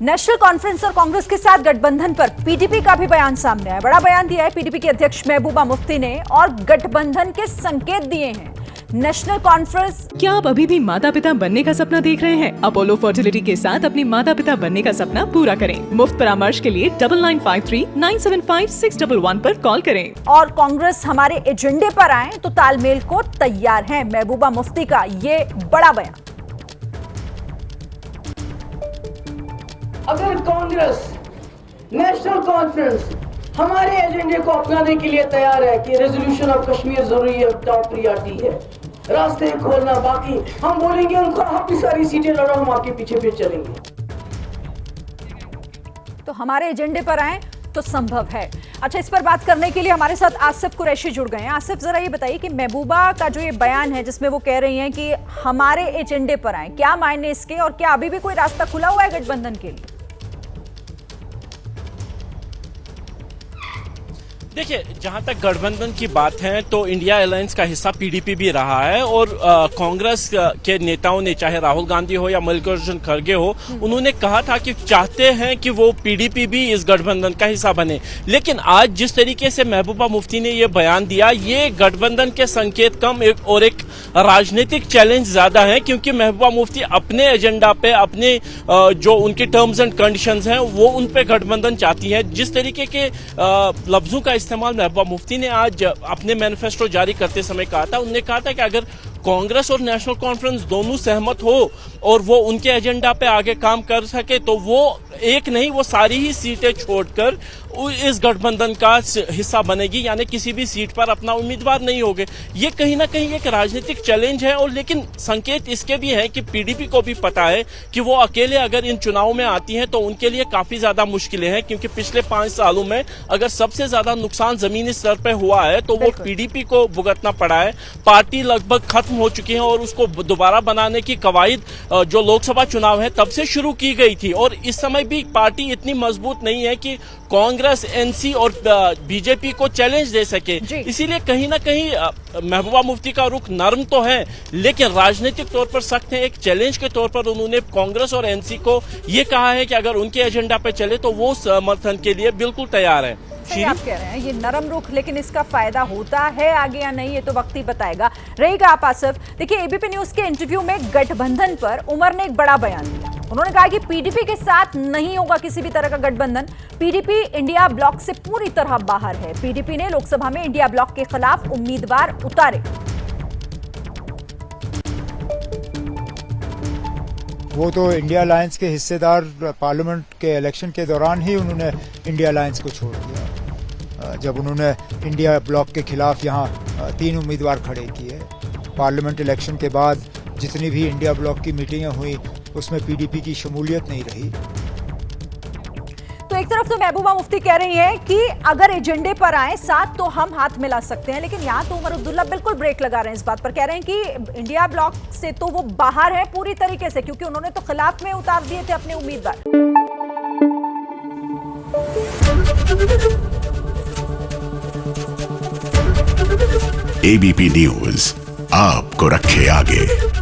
National conference और कांग्रेस के साथ गठबंधन पर पीडीपी का भी बयान सामने आया। बड़ा बयान दिया है पीडीपी के अध्यक्ष महबूबा मुफ्ती ने और गठबंधन के संकेत दिए हैं। National conference. क्या आप अभी भी माता पिता बनने का सपना देख रहे हैं? अपोलो फर्टिलिटी के साथ अपनी माता पिता बनने का सपना पूरा करें। मुफ्त परामर्श के लिए 9953-975-611 पर कॉल करें। और कांग्रेस हमारे एजेंडे पर आए तो तालमेल को तैयार है। महबूबा मुफ्ती का ये बड़ा बयान। अगर कांग्रेस नेशनल कॉन्फ्रेंस हमारे एजेंडे को अपनाने के लिए तैयार है कि रेजोल्यूशन ऑफ कश्मीर जरूरी है, टॉप प्रियॉरिटी है, रास्ते खोलना, बाकी हम बोलेंगे उनको आपकी सारी सीटें लड़ो, हम आपके पीछे फिर चलेंगे। तो हमारे एजेंडे पर आए तो संभव है। अच्छा, इस पर बात करने के लिए हमारे साथ आसिफ कुरैशी जुड़ गए हैं। आसिफ, जरा ये बताइए कि महबूबा का जो ये बयान है जिसमें वो कह रही हैं कि हमारे एजेंडे पर आए, क्या मायने इसके और क्या अभी भी कोई रास्ता खुला हुआ है गठबंधन के लिए? देखिए, जहां तक गठबंधन की बात है तो इंडिया अलायंस का हिस्सा पीडीपी भी रहा है और कांग्रेस के नेताओं ने, चाहे राहुल गांधी हो या मल्लिकार्जुन खड़गे हो, उन्होंने कहा था कि चाहते हैं कि वो पीडीपी भी इस गठबंधन का हिस्सा बने। लेकिन आज जिस तरीके से महबूबा मुफ्ती ने ये बयान दिया, ये गठबंधन के संकेत कम और एक राजनीतिक चैलेंज ज्यादा है, क्योंकि महबूबा मुफ्ती अपने एजेंडा पे, अपने जो उनके टर्म्स एंड कंडीशंस हैं वो उन पे गठबंधन चाहती है। जिस तरीके के लफ्जों का इस्तेमाल महबूबा मुफ्ती ने आज अपने मैनिफेस्टो जारी करते समय कहा था, उन्होंने कहा था कि अगर कांग्रेस और नेशनल कॉन्फ्रेंस दोनों सहमत हो और वो उनके एजेंडा पे आगे काम कर सके तो वो एक नहीं, वो सारी ही सीटें छोड़कर इस गठबंधन का हिस्सा बनेगी, यानी किसी भी सीट पर अपना उम्मीदवार नहीं होगे। ये कहीं ना कहीं एक राजनीतिक चैलेंज है और लेकिन संकेत इसके भी है कि पीडीपी को भी पता है कि वो अकेले अगर इन चुनाव में आती हैं तो उनके लिए काफी ज्यादा मुश्किलें हैं, क्योंकि पिछले 5 सालों में अगर सबसे ज्यादा नुकसान जमीनी स्तर पर हुआ है तो वो पीडीपी को भुगतना पड़ा है। पार्टी लगभग खत्म हो चुकी है और उसको दोबारा बनाने की कवायद जो लोकसभा चुनाव है तब से शुरू की गई थी और इस समय भी पार्टी इतनी मजबूत नहीं है कि कांग्रेस, एनसी और बीजेपी को चैलेंज दे सके। इसीलिए कहीं ना कहीं महबूबा मुफ्ती का रुख नरम तो है लेकिन राजनीतिक तौर पर सख्त है। एक चैलेंज के तौर पर उन्होंने कांग्रेस और एनसी को ये कहा है कि अगर उनके एजेंडा पे चले तो वो समर्थन के लिए बिल्कुल तैयार है। आप कह रहे हैं ये नरम रुख, लेकिन इसका फायदा होता है आगे या नहीं, ये तो वक्त ही बताएगा। रहेगा आप आसिफ। देखिए, एबीपी न्यूज के इंटरव्यू में गठबंधन पर उमर ने एक बड़ा बयान दिया। उन्होंने कहा कि पीडीपी के साथ नहीं होगा किसी भी तरह का गठबंधन। पीडीपी इंडिया ब्लॉक से पूरी तरह बाहर है। पीडीपी ने लोकसभा में इंडिया ब्लॉक के खिलाफ उम्मीदवार उतारे। वो तो इंडिया अलायंस के हिस्सेदार, पार्लियामेंट के इलेक्शन के दौरान ही उन्होंने इंडिया अलायंस को छोड़ दिया, जब उन्होंने इंडिया ब्लॉक के खिलाफ यहाँ 3 उम्मीदवार खड़े किए। पार्लियामेंट इलेक्शन के बाद जितनी भी इंडिया ब्लॉक की मीटिंगें हुई उसमें पीडीपी की शमूलियत नहीं रही। तो एक तरफ तो महबूबा मुफ्ती कह रही है कि अगर एजेंडे पर आए साथ तो हम हाथ मिला सकते हैं, लेकिन यहाँ तो उमर अब्दुल्ला बिल्कुल ब्रेक लगा रहे हैं इस बात पर। कह रहे हैं कि इंडिया ब्लॉक से तो वो बाहर है पूरी तरीके से, क्योंकि उन्होंने तो खिलाफ में उतार दिए थे अपने उम्मीदवार। एबीपी न्यूज आपको रखे आगे।